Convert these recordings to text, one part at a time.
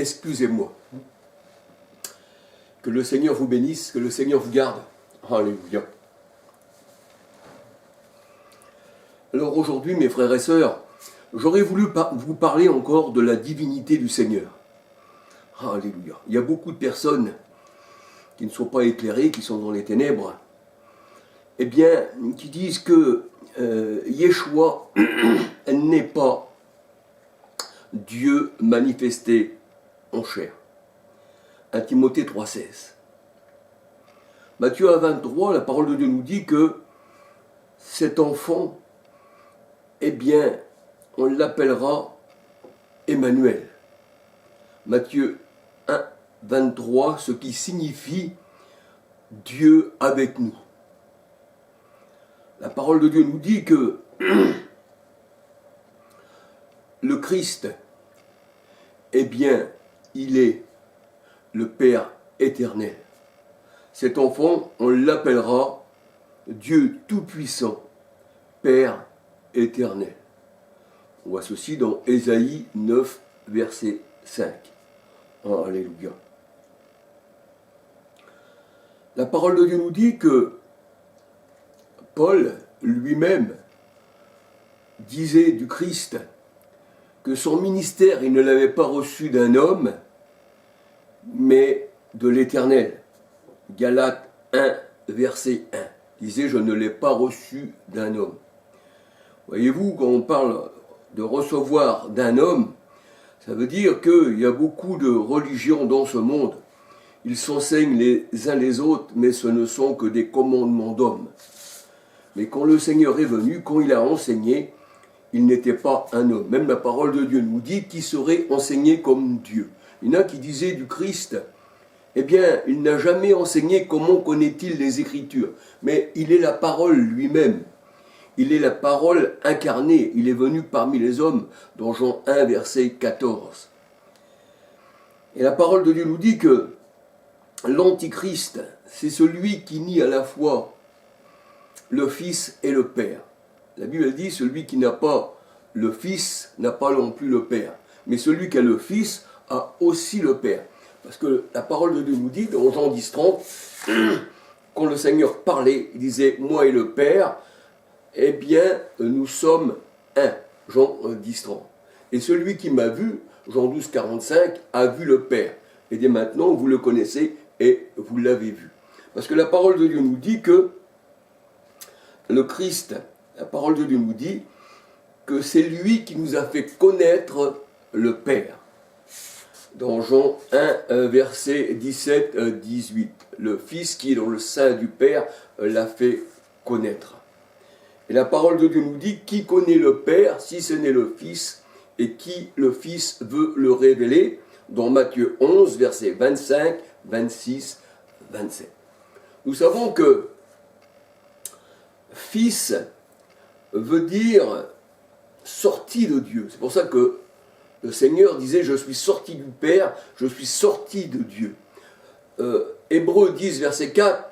excusez-moi. Que le Seigneur vous bénisse, que le Seigneur vous garde. Alléluia. Alors aujourd'hui, mes frères et sœurs, j'aurais voulu vous parler encore de la divinité du Seigneur. Alléluia. Il y a beaucoup de personnes qui ne sont pas éclairées, qui sont dans les ténèbres, eh bien, qui disent que Yeshua n'est pas Dieu manifesté en chair. 1 Timothée 3,16. Matthieu 23, la parole de Dieu nous dit que cet enfant, eh bien, on l'appellera Emmanuel. Matthieu 1, 23, ce qui signifie Dieu avec nous. La parole de Dieu nous dit que le Christ, eh bien, il est le Père éternel. Cet enfant, on l'appellera Dieu Tout-Puissant, Père éternel. On voit ceci dans Ésaïe 9, verset 5. Alléluia. La parole de Dieu nous dit que Paul lui-même disait du Christ que son ministère, il ne l'avait pas reçu d'un homme, mais de l'Éternel. Galates 1, verset 1. Il disait, je ne l'ai pas reçu d'un homme. Voyez-vous, quand on parle de recevoir d'un homme, ça veut dire qu'il y a beaucoup de religions dans ce monde. Ils s'enseignent les uns les autres, mais ce ne sont que des commandements d'hommes. Mais quand le Seigneur est venu, quand il a enseigné, il n'était pas un homme. Même la parole de Dieu nous dit qu'il serait enseigné comme Dieu. Il y en a qui disaient du Christ, eh bien, il n'a jamais enseigné comment connaît-il les Écritures. Mais il est la parole lui-même. Il est la parole incarnée. Il est venu parmi les hommes, dans Jean 1, verset 14. Et la parole de Dieu nous dit que l'Antichrist, c'est celui qui nie à la fois le Fils et le Père. La Bible dit, celui qui n'a pas le Fils n'a pas non plus le Père. Mais celui qui a le Fils a aussi le Père. Parce que la parole de Dieu nous dit, dans Jean 10, 30, quand le Seigneur parlait, il disait, moi et le Père, eh bien, nous sommes un. Jean 10, 30. Et celui qui m'a vu, Jean 12, 45, a vu le Père. Et dès maintenant, vous le connaissez et vous l'avez vu. Parce que la parole de Dieu nous dit que le Christ, la parole de Dieu nous dit que c'est lui qui nous a fait connaître le Père. Dans Jean 1, verset 17, 18. Le Fils qui est dans le sein du Père l'a fait connaître. Et la parole de Dieu nous dit qui connaît le Père si ce n'est le Fils et qui le Fils veut le révéler. Dans Matthieu 11, verset 25, 26, 27. Nous savons que Fils veut dire sorti de Dieu. C'est pour ça que le Seigneur disait, je suis sorti du Père, je suis sorti de Dieu. Hébreux 10, verset 4,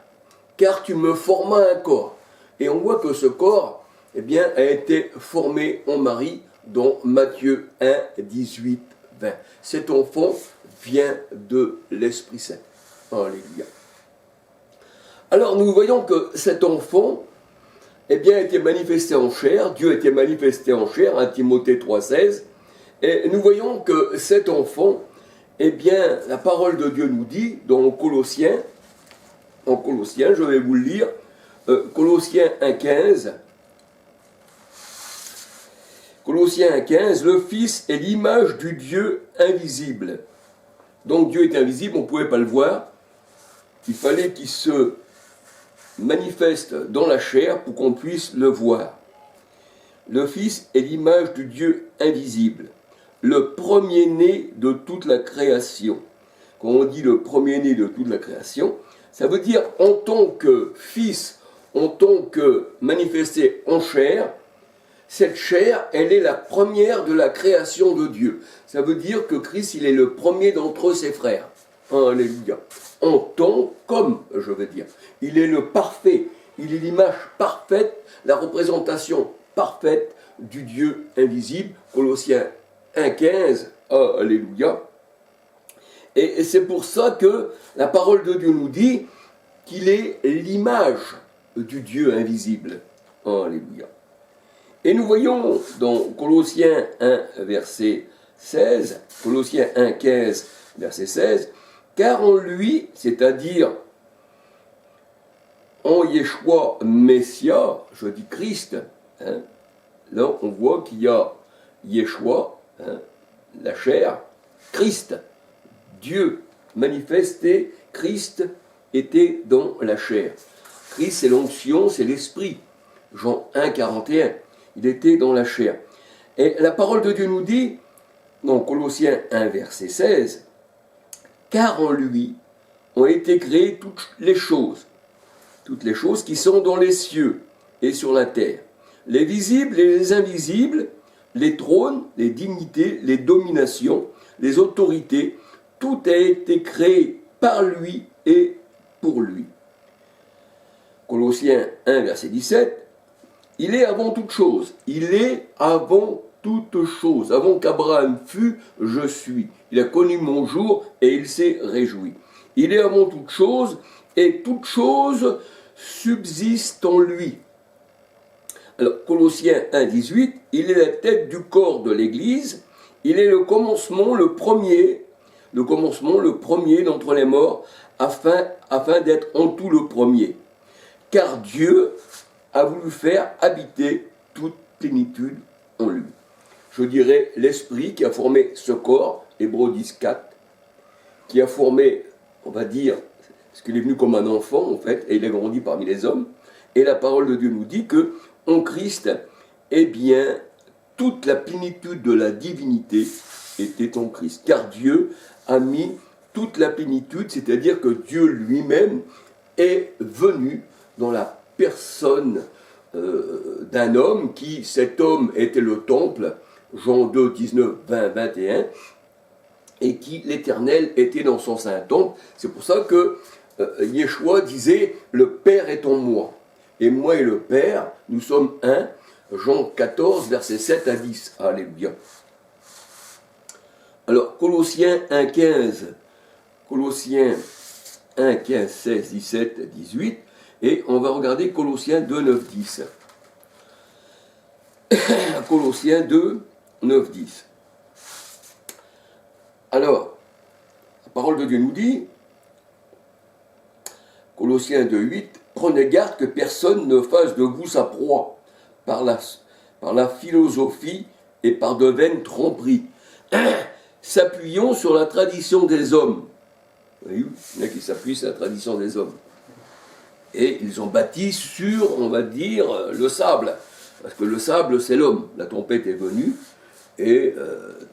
car tu me formas un corps. Et on voit que ce corps, eh bien, a été formé en Marie dans Matthieu 1, 18, 20. Cet enfant vient de l'Esprit Saint. Alléluia. Alors nous voyons que cet enfant, eh bien, a été manifesté en chair. Dieu a été manifesté en chair, 1 Timothée 3,16. Et nous voyons que cet enfant, eh bien, la parole de Dieu nous dit, dans Colossiens, je vais vous le lire, Colossiens 1,15. Colossiens 1,15, le Fils est l'image du Dieu invisible. Donc Dieu est invisible, on ne pouvait pas le voir. Il fallait qu'il se manifeste dans la chair pour qu'on puisse le voir. Le Fils est l'image du Dieu invisible, le premier-né de toute la création. Quand on dit le premier-né de toute la création, ça veut dire en tant que Fils, en tant que manifesté en chair, cette chair, elle est la première de la création de Dieu. Ça veut dire que Christ, il est le premier d'entre ses frères. Alléluia. En tant comme, je veux dire. Il est le parfait. Il est l'image parfaite, la représentation parfaite du Dieu invisible. Colossiens 1,15. Alléluia. Et c'est pour ça que la parole de Dieu nous dit qu'il est l'image du Dieu invisible. Alléluia. Et nous voyons dans Colossiens 1, verset 16, Colossiens 1, 15, verset 16, car en lui, c'est-à-dire en Yeshua Messia, je dis Christ, là on voit qu'il y a Yeshua, la chair, Christ, Dieu manifesté, Christ était dans la chair. Christ c'est l'onction, c'est l'esprit. Jean 1, 41, il était dans la chair. Et la parole de Dieu nous dit, dans Colossiens 1, verset 16, car en lui ont été créées toutes les choses qui sont dans les cieux et sur la terre, les visibles et les invisibles, les trônes, les dignités, les dominations, les autorités, tout a été créé par lui et pour lui. Colossiens 1, verset 17, il est avant toute chose, il est avant toute chose, avant qu'Abraham fût, je suis. Il a connu mon jour et il s'est réjoui. Il est avant toute chose et toute chose subsiste en lui. Alors, Colossiens 1, 18, il est la tête du corps de l'Église, il est le commencement, le premier d'entre les morts, afin d'être en tout le premier. Car Dieu a voulu faire habiter toute plénitude en lui. Je dirais l'Esprit qui a formé ce corps, Hébreux 10, 4, qui a formé, on va dire, parce qu'il est venu comme un enfant, en fait, et il a grandi parmi les hommes. Et la parole de Dieu nous dit que en Christ, eh bien, toute la plénitude de la divinité était en Christ. Car Dieu a mis toute la plénitude, c'est-à-dire que Dieu lui-même est venu dans la personne d'un homme qui, cet homme était le temple, Jean 2, 19, 20, 21, et qui, l'Éternel, était dans son saint temple. C'est pour ça que Yeshua disait « Le Père est en moi, et moi et le Père, nous sommes un ». Jean 14, versets 7 à 10. Alléluia. Alors, Colossiens 1, 15, Colossiens 1, 15, 16, 17, 18, et on va regarder Colossiens 2, 9, 10. Colossiens 2, 9, 10. Alors, la parole de Dieu nous dit, Colossiens 2, 8, prenez garde que personne ne fasse de vous sa proie par la philosophie et par de vaines tromperies, s'appuyant sur la tradition des hommes. Vous voyez, il y en a qui s'appuient sur la tradition des hommes. Et ils ont bâti sur, on va dire, le sable. Parce que le sable, c'est l'homme. La tempête est venue et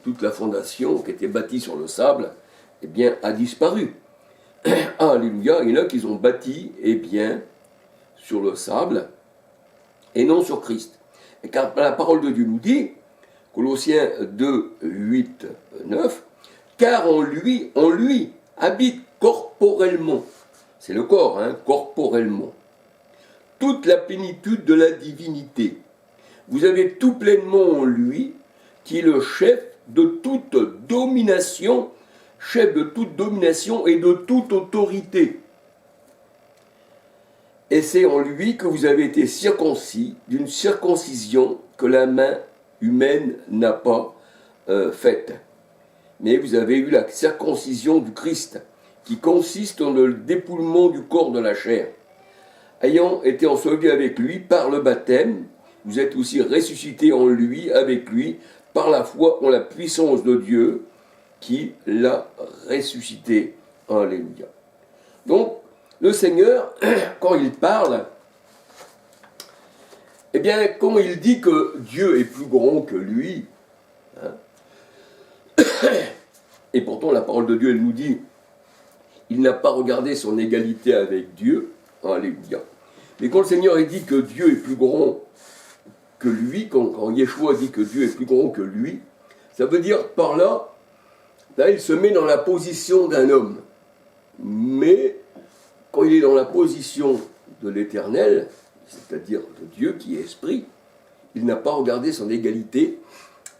toute la fondation qui était bâtie sur le sable, eh bien, a disparu. Alléluia, il y en a qui ont bâti, eh bien, sur le sable et non sur Christ. Et car la parole de Dieu nous dit, Colossiens 2, 8, 9, car en lui habite corporellement, c'est le corps, corporellement, toute la plénitude de la divinité. Vous avez tout pleinement en lui, qui est le chef de toute domination et de toute autorité. Et c'est en lui que vous avez été circoncis d'une circoncision que la main humaine n'a pas faite. Mais vous avez eu la circoncision du Christ, qui consiste en le dépouillement du corps de la chair. Ayant été ensevelis avec lui par le baptême, vous êtes aussi ressuscités en lui, avec lui, par la foi en la puissance de Dieu, qui l'a ressuscité. Alléluia. Donc, le Seigneur, quand il parle, eh bien, quand il dit que Dieu est plus grand que lui, et pourtant la parole de Dieu, elle nous dit, il n'a pas regardé son égalité avec Dieu, alléluia. Mais quand le Seigneur dit que Dieu est plus grand que lui, quand Yeshua dit que Dieu est plus grand que lui, ça veut dire par là, il se met dans la position d'un homme. Mais quand il est dans la position de l'Éternel, c'est-à-dire de Dieu qui est esprit, il n'a pas regardé son égalité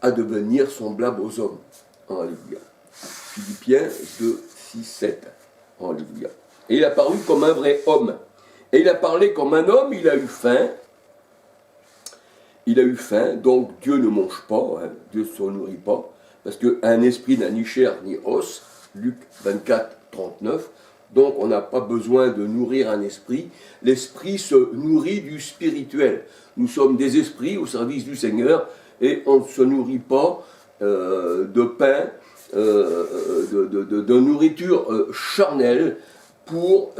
à devenir semblable aux hommes. Alléluia. Philippiens 2, 6, 7. Alléluia. Et il a paru comme un vrai homme. Et il a parlé comme un homme, il a eu faim. Il a eu faim, donc Dieu ne mange pas, hein, Dieu ne se nourrit pas, parce qu'un esprit n'a ni chair ni os, Luc 24, 39, donc on n'a pas besoin de nourrir un esprit, l'esprit se nourrit du spirituel. Nous sommes des esprits au service du Seigneur, et on ne se nourrit pas de pain, de nourriture charnelle pour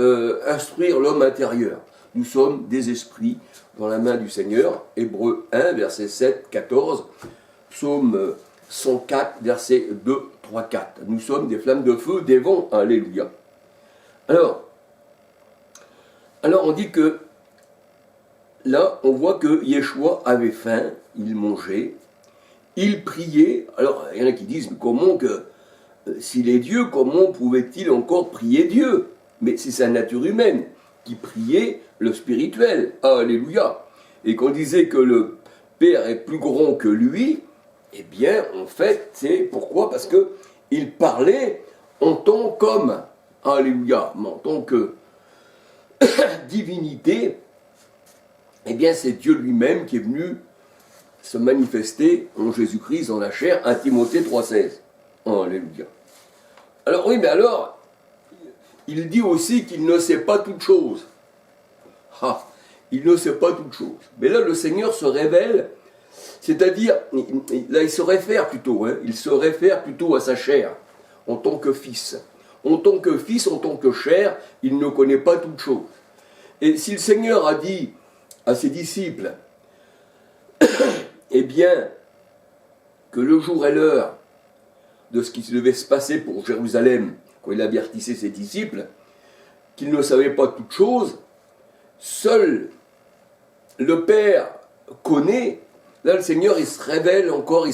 instruire l'homme intérieur. Nous sommes des esprits dans la main du Seigneur. Hébreux 1, verset 7, 14. Psaume 104, verset 2, 3, 4. Nous sommes des flammes de feu, des vents. Alléluia. Alors on dit que là, on voit que Yeshua avait faim, il mangeait, il priait. Alors, il y en a qui disent, mais comment que, s'il est Dieu, comment pouvait-il encore prier Dieu? Mais c'est sa nature humaine qui priait le spirituel. Alléluia. Et qu'on disait que le Père est plus grand que lui, eh bien, en fait, c'est pourquoi? Parce qu'il parlait en tant qu'homme. Alléluia. Mais en tant que divinité, eh bien, c'est Dieu lui-même qui est venu se manifester en Jésus-Christ dans la chair, 1 Timothée 3,16. Alléluia. Alors oui, mais alors, il dit aussi qu'il ne sait pas toute chose. Ah, il ne sait pas toute chose. Mais là, le Seigneur se révèle, c'est-à-dire, là, il se réfère plutôt à sa chair, en tant que fils. En tant que fils, en tant que chair, il ne connaît pas toute chose. Et si le Seigneur a dit à ses disciples, eh bien, que le jour et l'heure de ce qui devait se passer pour Jérusalem, quand il avertissait ses disciples, qu'il ne savait pas toute chose, seul le Père connaît. Là, le Seigneur, il se réfère encore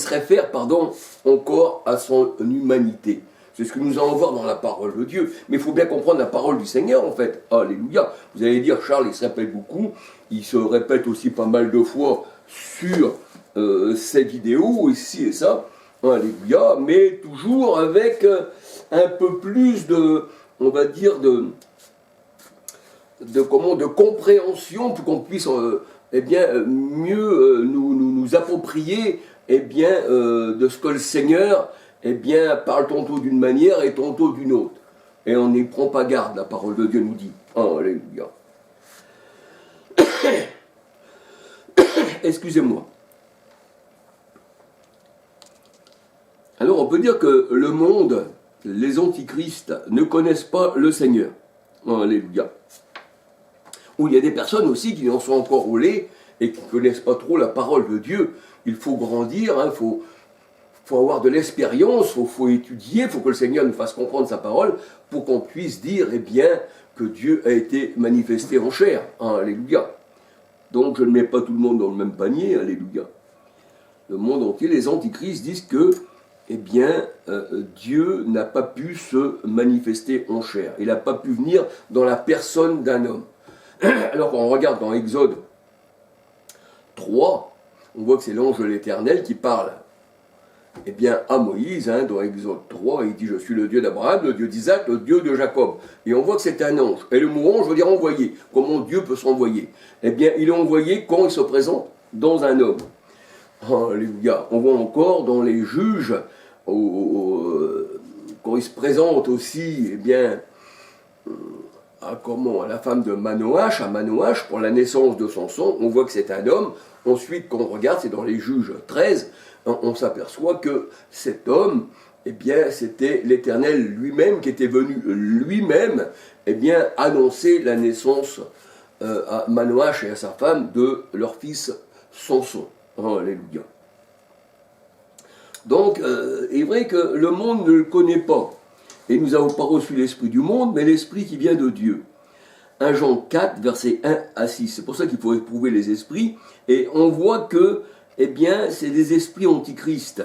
à son humanité. C'est ce que nous allons voir dans la parole de Dieu. Mais il faut bien comprendre la parole du Seigneur, en fait. Alléluia. Vous allez dire, Charles, il se répète beaucoup. Il se répète aussi pas mal de fois sur ces vidéos, ici et ça. Alléluia. Mais toujours avec un peu plus on va dire, de compréhension pour qu'on puisse mieux nous approprier de ce que le Seigneur parle tantôt d'une manière et tantôt d'une autre. Et on n'y prend pas garde, la parole de Dieu nous dit. Alléluia. Excusez-moi. Alors on peut dire que le monde, les antichrists, ne connaissent pas le Seigneur. Alléluia. Ou il y a des personnes aussi qui en sont encore au lait et qui ne connaissent pas trop la parole de Dieu. Il faut grandir, il faut avoir de l'expérience, il faut étudier, il faut que le Seigneur nous fasse comprendre sa parole pour qu'on puisse dire que Dieu a été manifesté en chair. Alléluia. Donc je ne mets pas tout le monde dans le même panier. Alléluia. Le monde entier, les antichrists disent que Dieu n'a pas pu se manifester en chair. Il n'a pas pu venir dans la personne d'un homme. Alors quand on regarde dans Exode 3, on voit que c'est l'ange de l'Éternel qui parle à Moïse, dans Exode 3, il dit « Je suis le Dieu d'Abraham, le Dieu d'Isaac, le Dieu de Jacob ». Et on voit que c'est un ange. Et le mot ange veut dire envoyer. Comment Dieu peut s'envoyer? Il est envoyé quand il se présente dans un homme. Alléluia. On voit encore dans les juges, quand il se présente aussi, à la femme de Manoach, à Manoach, pour la naissance de Samson, on voit que c'est un homme. Ensuite, quand on regarde, c'est dans les juges 13, on s'aperçoit que cet homme, c'était l'Éternel lui-même qui était venu lui-même, annoncer la naissance à Manoach et à sa femme de leur fils Samson. Alléluia. Donc, il est vrai que le monde ne le connaît pas. Et nous n'avons pas reçu l'esprit du monde, mais l'esprit qui vient de Dieu. 1 Jean 4, versets 1 à 6. C'est pour ça qu'il faut éprouver les esprits. Et on voit que, c'est des esprits antichristes.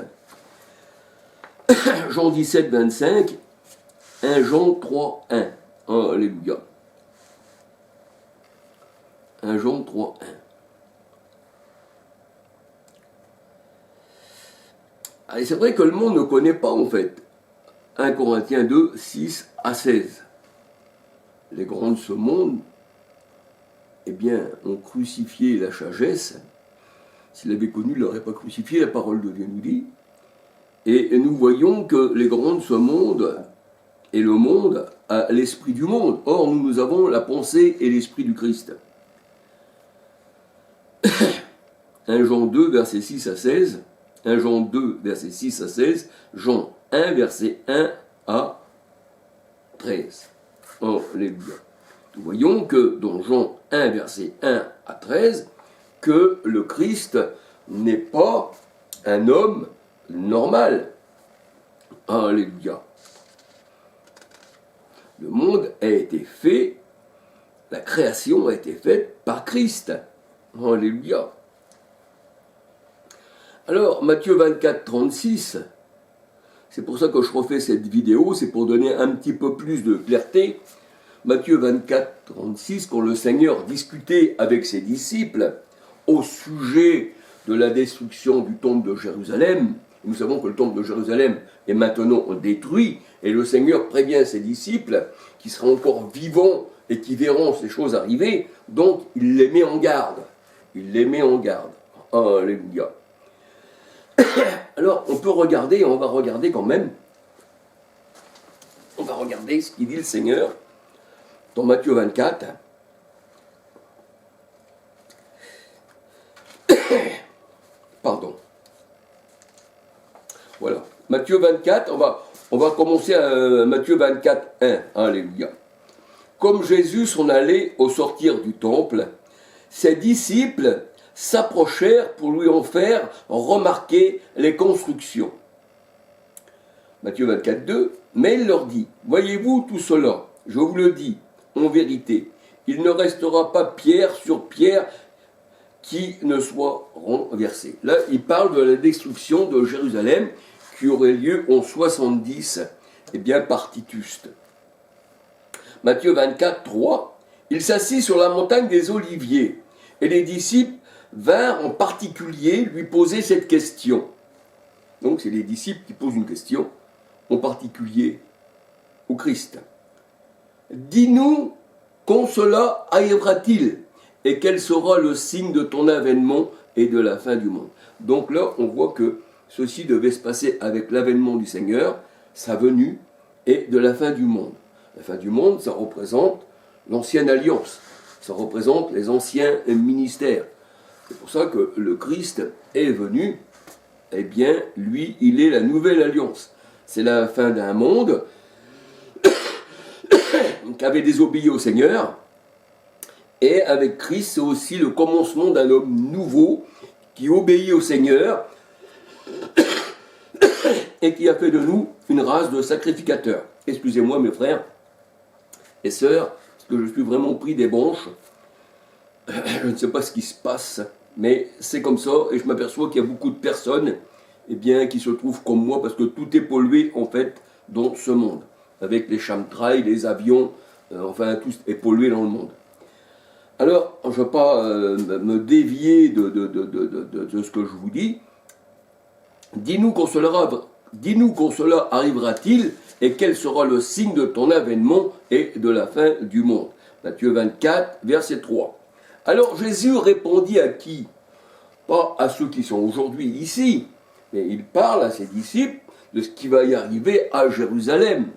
Jean 17, 25, 1 Jean 3, 1. Alléluia. 1 Jean 3, 1. Et c'est vrai que le monde ne connaît pas, en fait. 1 Corinthiens 2, 6 à 16. Les grands de ce monde, eh bien, ont crucifié la sagesse. S'il avait connu, il n'aurait pas crucifié, la parole de Dieu nous dit. Et nous voyons que les grands de ce monde et le monde a l'esprit du monde. Or, nous avons la pensée et l'esprit du Christ. 1 Jean 2, verset 6 à 16. 1 Jean 2, verset 6 à 16. Jean 1, verset 1 à 13. Alléluia. Nous voyons que dans Jean 1, verset 1 à 13, que le Christ n'est pas un homme normal. Alléluia. Le monde a été fait, la création a été faite par Christ. Alléluia. Alors, Matthieu 24, 36, c'est pour ça que je refais cette vidéo, c'est pour donner un petit peu plus de clarté. Matthieu 24, 36, quand le Seigneur discutait avec ses disciples au sujet de la destruction du temple de Jérusalem, nous savons que le temple de Jérusalem est maintenant détruit, et le Seigneur prévient ses disciples qui seront encore vivants et qui verront ces choses arriver, donc il les met en garde. Il les met en garde. Alléluia. Alors, on peut regarder, on va regarder quand même, on va regarder ce qu'il dit le Seigneur dans Matthieu 24. Pardon. Voilà. Matthieu 24, on va commencer à Matthieu 24, 1. Alléluia. Comme Jésus s'en allait au sortir du temple, ses disciples s'approchèrent pour lui en faire remarquer les constructions. Matthieu 24, 2. Mais il leur dit, voyez-vous tout cela, je vous le dis, en vérité, il ne restera pas pierre sur pierre qui ne soit renversée. Là, il parle de la destruction de Jérusalem qui aurait lieu en 70, eh bien, par Titus. Matthieu 24, 3. Il s'assit sur la montagne des Oliviers, et les disciples vinrent en particulier lui poser cette question. Donc, c'est les disciples qui posent une question, en particulier au Christ. Dis-nous, quand cela arrivera-t-il, et quel sera le signe de ton avènement et de la fin du monde. Donc là, on voit que ceci devait se passer avec l'avènement du Seigneur, sa venue, et de la fin du monde. La fin du monde, ça représente l'ancienne alliance, ça représente les anciens ministères. C'est pour ça que le Christ est venu, eh bien, lui, il est la nouvelle alliance. C'est la fin d'un monde qui avait désobéi au Seigneur, et avec Christ, c'est aussi le commencement d'un homme nouveau qui obéit au Seigneur et qui a fait de nous une race de sacrificateurs. Excusez-moi mes frères et sœurs, parce que je suis vraiment pris des branches. Je ne sais pas ce qui se passe, mais c'est comme ça, et je m'aperçois qu'il y a beaucoup de personnes eh bien, qui se trouvent comme moi, parce que tout est pollué en fait dans ce monde, avec les chemtrails, les avions, enfin tout est pollué dans le monde. Alors, je ne vais pas me dévier de ce que je vous dis. Dis-nous quand cela arrivera-t-il et quel sera le signe de ton avènement et de la fin du monde. Matthieu 24, verset 3. Alors Jésus répondit à qui? Pas à ceux qui sont aujourd'hui ici, mais il parle à ses disciples de ce qui va y arriver à Jérusalem.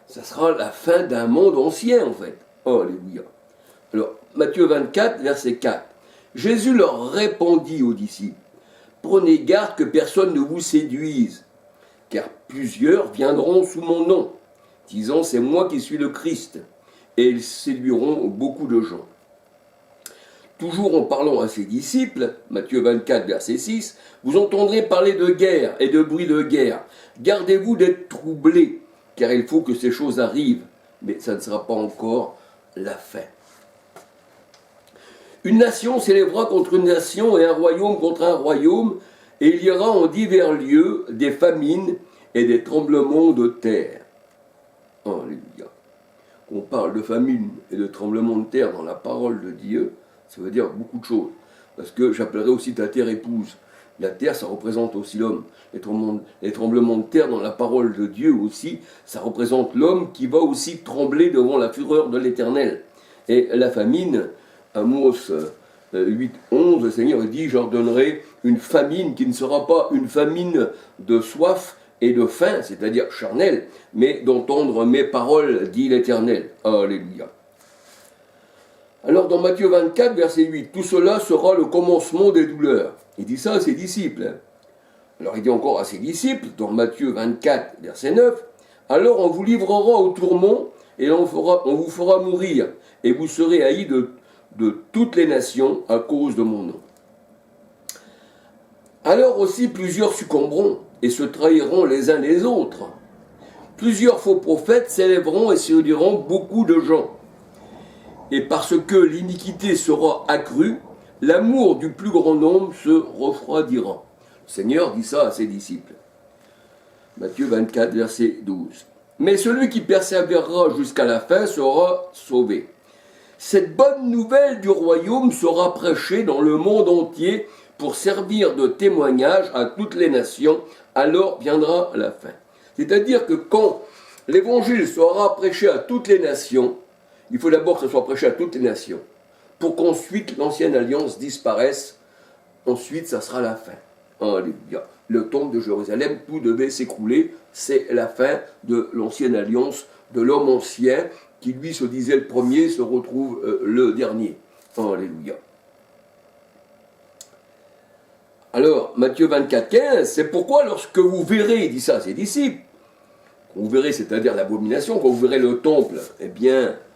Ça sera la fin d'un monde ancien en fait. Alléluia. Alors, Matthieu 24, verset 4. Jésus leur répondit aux disciples, prenez garde que personne ne vous séduise, car plusieurs viendront sous mon nom, disant c'est moi qui suis le Christ, et ils séduiront beaucoup de gens. Toujours en parlant à ses disciples, Matthieu 24, verset 6, vous entendrez parler de guerre et de bruit de guerre. Gardez-vous d'être troublés, car il faut que ces choses arrivent, mais ça ne sera pas encore la fin. Une nation s'élèvera contre une nation et un royaume contre un royaume, et il y aura en divers lieux des famines et des tremblements de terre. Alléluia. On parle de famine et de tremblements de terre dans la parole de Dieu, ça veut dire beaucoup de choses. Parce que j'appellerai aussi ta terre épouse. La terre, ça représente aussi l'homme. Les tremblements de terre dans la parole de Dieu aussi, ça représente l'homme qui va aussi trembler devant la fureur de l'Éternel. Et la famine, Amos 8, 11, le Seigneur dit, j'ordonnerai une famine qui ne sera pas une famine de soif et de faim, c'est-à-dire charnelle, mais d'entendre mes paroles, dit l'Éternel. Alléluia. Alors dans Matthieu 24, verset 8, tout cela sera le commencement des douleurs. Il dit ça à ses disciples. Alors il dit encore à ses disciples, dans Matthieu 24, verset 9, alors on vous livrera au tourment et on vous fera mourir, et vous serez haïs de toutes les nations à cause de mon nom. Alors aussi plusieurs succomberont et se trahiront les uns les autres. Plusieurs faux prophètes s'élèveront et séduiront beaucoup de gens. Et parce que l'iniquité sera accrue, l'amour du plus grand nombre se refroidira. Le Seigneur dit ça à ses disciples. Matthieu 24, verset 12. Mais celui qui persévérera jusqu'à la fin sera sauvé. Cette bonne nouvelle du royaume sera prêchée dans le monde entier pour servir de témoignage à toutes les nations, alors viendra la fin. C'est-à-dire que quand l'évangile sera prêché à toutes les nations, il faut d'abord que ce soit prêché à toutes les nations, pour qu'ensuite l'ancienne alliance disparaisse, ensuite ça sera la fin. Alléluia. Le temple de Jérusalem, tout devait s'écrouler, c'est la fin de l'ancienne alliance, de l'homme ancien, qui lui se disait le premier, se retrouve le dernier. Alléluia. Alors, Matthieu 24, 15, c'est pourquoi lorsque vous verrez, il dit ça à ses disciples, vous verrez, c'est-à-dire l'abomination, quand vous verrez le temple, eh bien,